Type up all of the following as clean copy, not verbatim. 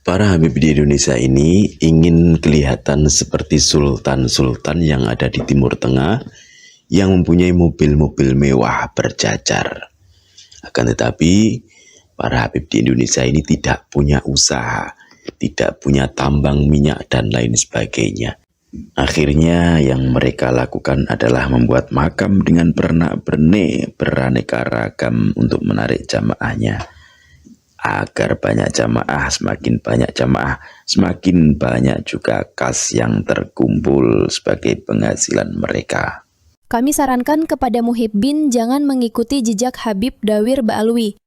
Para Habib di Indonesia ini ingin kelihatan seperti sultan-sultan yang ada di Timur Tengah yang mempunyai mobil-mobil mewah berjajar. Akan tetapi, para Habib di Indonesia ini tidak punya usaha, tidak punya tambang minyak dan lain sebagainya. Akhirnya yang mereka lakukan adalah membuat makam dengan pernak-pernik beraneka ragam untuk menarik jamaahnya. Agar banyak jamaah, semakin banyak jamaah, semakin banyak juga kas yang terkumpul sebagai penghasilan mereka. Kami sarankan kepada muhibbin jangan mengikuti jejak Habib Dawir Ba'alwi.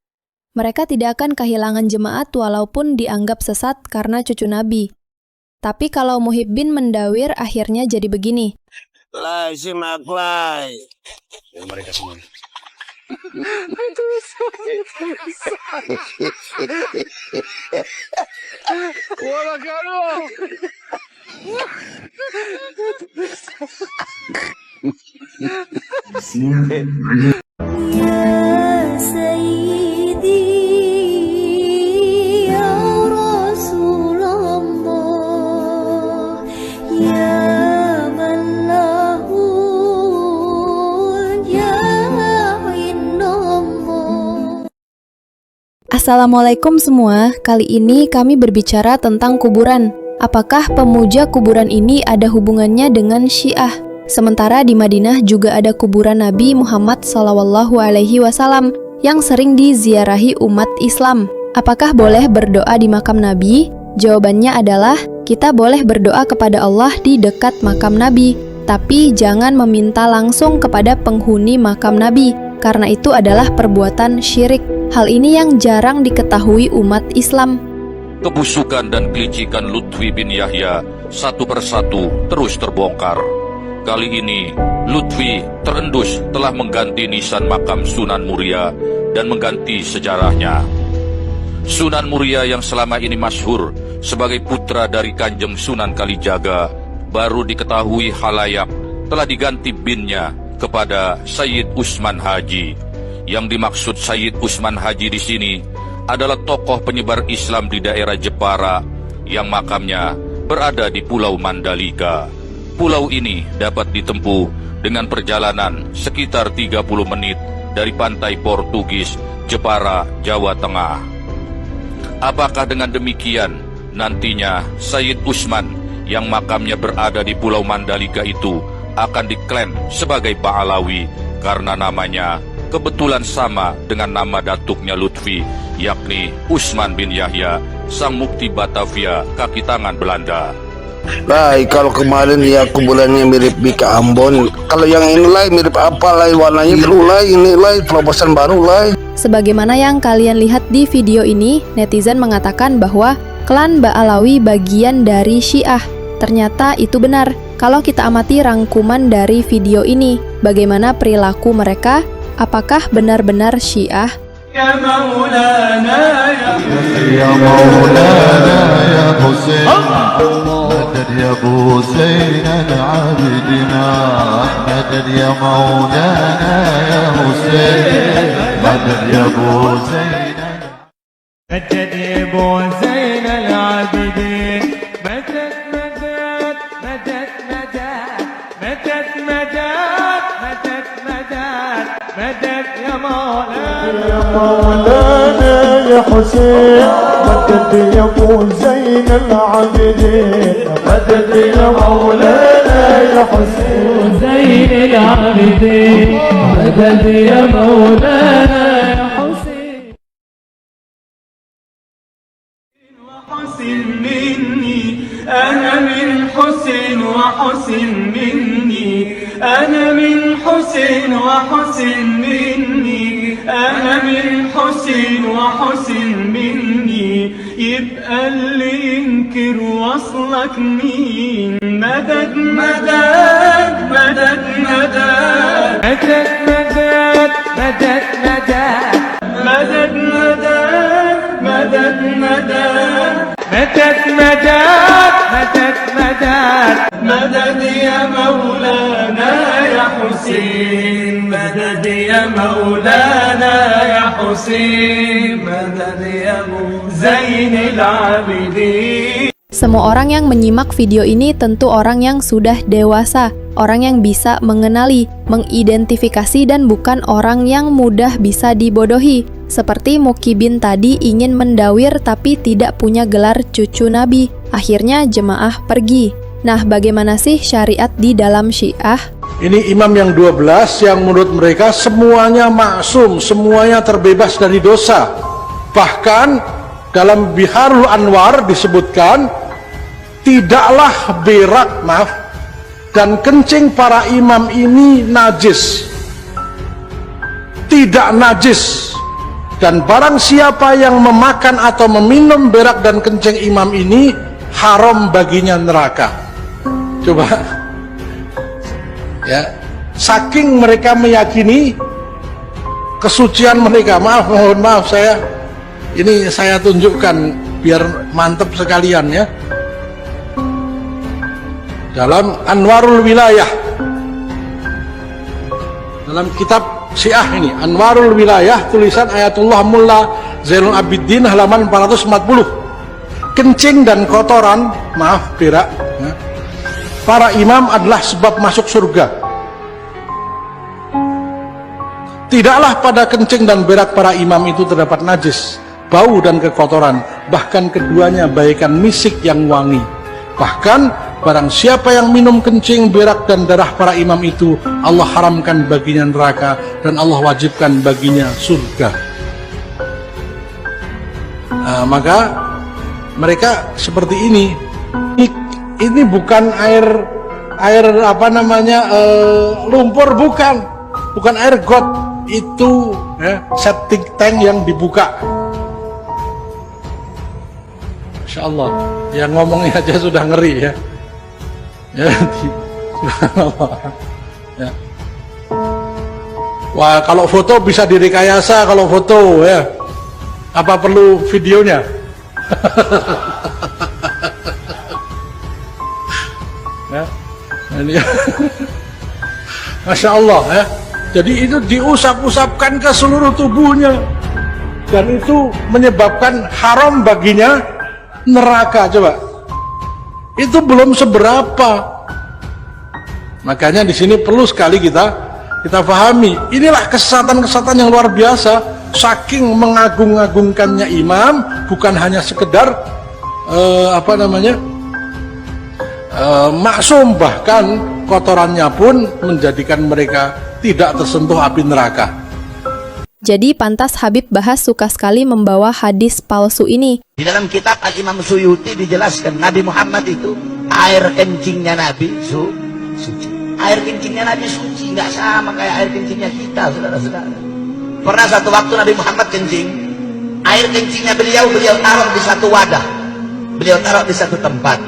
Mereka tidak akan kehilangan jemaat walaupun dianggap sesat karena cucu Nabi. Tapi kalau muhibbin mendawir akhirnya jadi begini. Lai, simak lai. Ya, mereka semua. Wala karo. Ya Sayyidi ya Rasulullah ya man lahu ya Indallah. Assalamualaikum semua, kali ini kami berbicara tentang kuburan. Apakah pemuja kuburan ini ada hubungannya dengan Syiah? Sementara di Madinah juga ada kuburan Nabi Muhammad SAW yang sering diziarahi umat Islam. Apakah boleh berdoa di makam Nabi? Jawabannya adalah kita boleh berdoa kepada Allah di dekat makam Nabi, tapi jangan meminta langsung kepada penghuni makam Nabi, karena itu adalah perbuatan syirik. Hal ini yang jarang diketahui umat Islam. Kebusukan dan kelicikan Lutfi bin Yahya satu persatu terus terbongkar. Kali ini, Lutfi terendus telah mengganti nisan makam Sunan Muria dan mengganti sejarahnya. Sunan Muria yang selama ini masyhur sebagai putra dari Kanjeng Sunan Kalijaga baru diketahui khalayak telah diganti binnya kepada Sayyid Usman Haji. Yang dimaksud Sayyid Usman Haji di sini adalah tokoh penyebar Islam di daerah Jepara yang makamnya berada di Pulau Mandalika. Pulau ini dapat ditempuh dengan perjalanan sekitar 30 menit dari pantai Portugis, Jepara, Jawa Tengah. Apakah dengan demikian nantinya Sayyid Usman yang makamnya berada di Pulau Mandalika itu akan diklaim sebagai Ba'alawi karena namanya kebetulan sama dengan nama datuknya Lutfi, yakni Usman bin Yahya, sang mukti Batavia kaki tangan Belanda. Lai, kalau kemarin ya kuburannya mirip Bika Ambon. Kalau yang ini lai mirip apa lai, warnanya biru lai, ini lai terobosan baru lai. Sebagaimana yang kalian lihat di video ini, netizen mengatakan bahwa klan Ba'alawi bagian dari Syiah. Ternyata itu benar. Kalau kita amati rangkuman dari video ini, bagaimana perilaku mereka, apakah benar-benar Syiah? Ya Maulana ya Maulana ya Husain madad ya Abu Zain al-Abidina madad ya Maulana ya Husain madad ya Abu Zain madad ya Abu Zain al-Abidin madad madad madad madad madad madad madad madad madad ya مولانا يا حسين مدد يا ابو زين العابدين مدد يا مولانا يا حسين زين العابدين مدد يا مولانا يا حسين وحسن مني انا من حسين وحسن مني انا من حسين وحسن مني أنا من حسين وحسين مني يبقى اللي ينكر وصلك مين مدد مدد مدد مدد مدد مدد مدد مدد مدد مدد مدد مدد مدد مدد مدد مدد يا مولانا يا حسين مدد يا مولانا يا حسين مدد يا زين العابدين. Semua orang yang menyimak video ini tentu orang yang sudah dewasa, orang yang bisa mengenali, mengidentifikasi dan bukan orang yang mudah bisa dibodohi. Seperti Mukibin tadi ingin mendawir tapi tidak punya gelar cucu Nabi. Akhirnya jemaah pergi. Nah, bagaimana sih syariat di dalam Syiah? Ini imam yang 12 yang menurut mereka semuanya maksum, semuanya terbebas dari dosa. Bahkan dalam Biharul Anwar disebutkan tidaklah berak, dan kencing para imam ini najis. Tidak najis. Dan barang siapa yang memakan atau meminum berak dan kencing imam ini, haram baginya neraka. Coba. Ya, saking mereka meyakini kesucian mereka. Mohon maaf ini saya tunjukkan biar mantep sekalian ya. Dalam Anwarul Wilayah, dalam kitab Syiah ini, Anwarul Wilayah, tulisan Ayatullah Mullah Zainul Abidin, halaman 440. Kencing dan kotoran, berak, para imam adalah sebab masuk surga. Tidaklah pada kencing dan berak para imam itu terdapat najis, bau dan kekotoran, bahkan keduanya bagaikan misik yang wangi. Bahkan barang siapa yang minum kencing, berak dan darah para imam itu, Allah haramkan baginya neraka dan Allah wajibkan baginya surga. Nah, maka mereka seperti ini. Ini bukan air lumpur, bukan air got, itu septic tank yang dibuka. Masya Allah, yang ngomongnya aja sudah ngeri ya. Ya. Wah, kalau foto bisa direkayasa, kalau foto ya. Apa perlu videonya? Ya. Ini. Masya Allah ya. Jadi itu diusap-usapkan ke seluruh tubuhnya, dan itu menyebabkan haram baginya neraka. Coba. Itu belum seberapa. Makanya di sini perlu sekali kita pahami. Inilah kesesatan-kesesatan yang luar biasa. Saking mengagung-agungkannya imam, bukan hanya sekedar maksum, bahkan kotorannya pun menjadikan mereka tidak tersentuh api neraka. Jadi pantas Habib Bahas suka sekali membawa hadis palsu ini. Di dalam kitab Al-Imam Suyuti dijelaskan Nabi Muhammad itu air kencingnya Nabi suci. Air kencingnya Nabi suci, nggak sama kayak air kencingnya kita, saudara-saudara. Pernah satu waktu Nabi Muhammad kencing, air kencingnya beliau taruh di satu wadah, beliau taruh di satu tempat.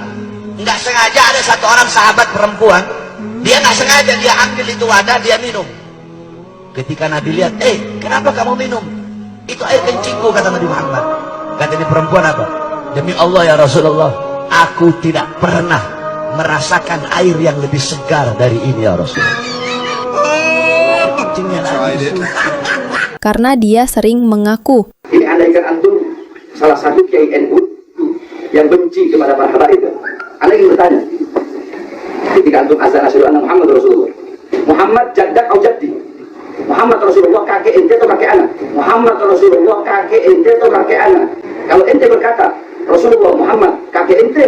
Nggak sengaja ada satu orang sahabat perempuan, dia nggak sengaja dia ambil itu wadah, dia minum. Ketika Nabi lihat, kenapa kamu minum? Itu air kencingku, kata Nabi Muhammad. Kata ini perempuan apa? Demi Allah ya Rasulullah, aku tidak pernah merasakan air yang lebih segar dari ini ya Rasulullah. Kencingnya Nabi. Karena dia sering mengaku. Ini andaikan antum salah satu kiai NU yang benci kepada para habaib, anda ingin bertanya, ketika antum azan asyhadu anna Muhammad Rasulullah, Muhammad jaddak atau jaddi? Muhammad Rasulullah kakek ente atau kakek anak? Muhammad Rasulullah kakek ente atau kakek anak? Kalau ente berkata Rasulullah Muhammad kakek ente,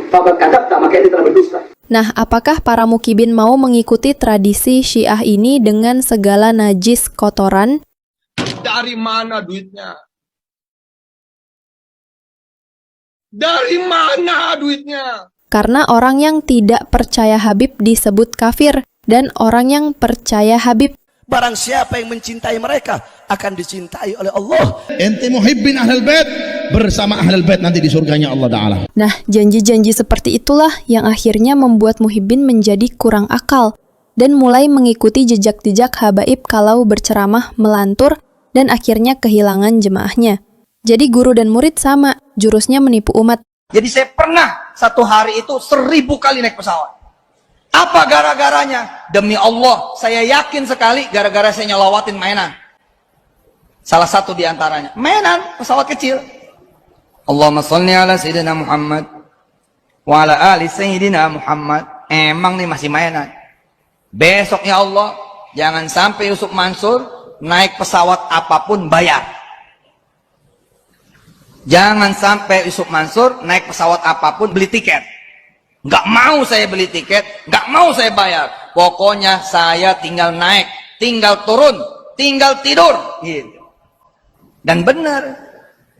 faqad kadzabta, maka ente telah berdusta. Nah, apakah para mukibin mau mengikuti tradisi Syiah ini dengan segala najis kotoran? Dari mana duitnya? Dari mana duitnya? Karena orang yang tidak percaya Habib disebut kafir, dan orang yang percaya Habib, Barang siapa yang mencintai mereka akan dicintai oleh Allah. Ente muhibbin ahlul bait, bersama ahlul bait nanti di surganya Allah Ta'ala. Nah, janji-janji seperti itulah yang akhirnya membuat muhibbin menjadi kurang akal dan mulai mengikuti jejak-jejak habaib kalau berceramah melantur dan akhirnya kehilangan jemaahnya. Jadi guru dan murid sama, jurusnya menipu umat. Jadi saya pernah satu hari itu 1000 kali naik pesawat. Apa gara-garanya? Demi Allah, saya yakin sekali gara-gara saya nyelawatin mainan. Salah satu di antaranya, mainan pesawat kecil. Allahumma sholli ala sayyidina Muhammad wa ala ali sayyidina Muhammad. Emang nih masih mainan. Besok ya Allah, jangan sampai Yusuf Mansur naik pesawat apapun bayar. Jangan sampai Yusuf Mansur naik pesawat apapun beli tiket. Nggak mau saya beli tiket, nggak mau saya bayar. Pokoknya saya tinggal naik, tinggal turun, tinggal tidur. Gitu. Dan benar,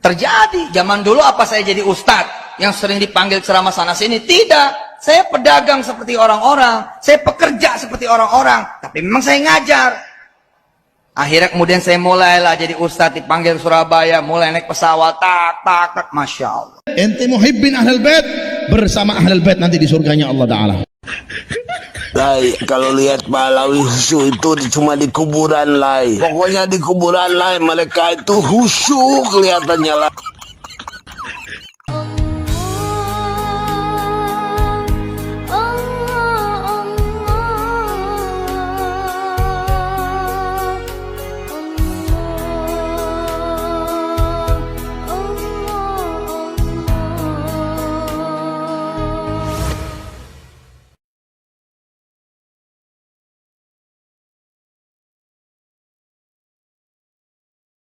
terjadi. Zaman dulu apa saya jadi ustadz yang sering dipanggil ceramah sana sini? Tidak. Saya pedagang seperti orang-orang. Saya pekerja seperti orang-orang. Tapi memang saya ngajar. Akhirnya kemudian saya mulailah jadi ustadz dipanggil Surabaya. Mulai naik pesawat, tak. Masya Allah. Ente muhibbin ahlul bait bersama ahlul bait nanti di surganya Allah Ta'ala. Lai, kalau lihat Malawi khusyuk itu cuma di kuburan, Lai. Pokoknya di kuburan, Lai, mereka itu khusyuk kelihatannya, Lai.